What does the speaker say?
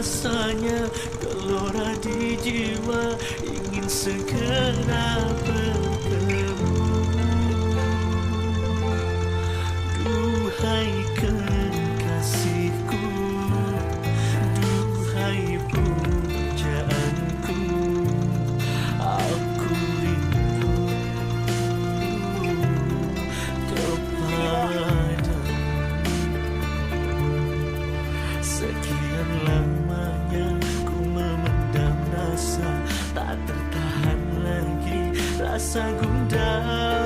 rasanya gelora di jiwa, ingin segera bertemu. Duhai kekasihku, duhai pujaanku, aku rindu kepadamu. Sekian lamanya ku memendam rasa, tak tertahan lagi rasa gundah.